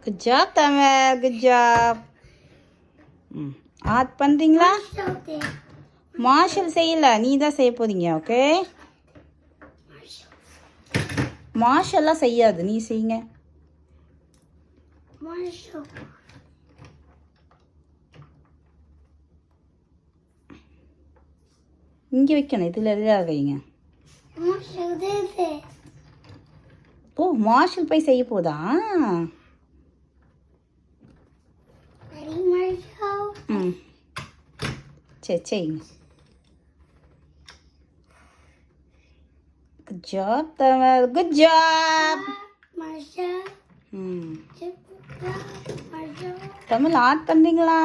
Good job Tamil, good job. Add பண்ணுறீங்களா? Marshal செய்யல, நீ தான் செய்ய போறீங்க. ஓகே, மார்ஷல்லாம் செய்யாது, நீ செய்யுங்க. இங்கே வைக்கணும், இதில் எதிராக வைங்க. ஓ, மார்ஷல் போய் செய்ய போதா? ம், சரி செய்யுங்க. Good job Tamil, good job. ம், தமிழ் ஆட் பண்ணுறீங்களா?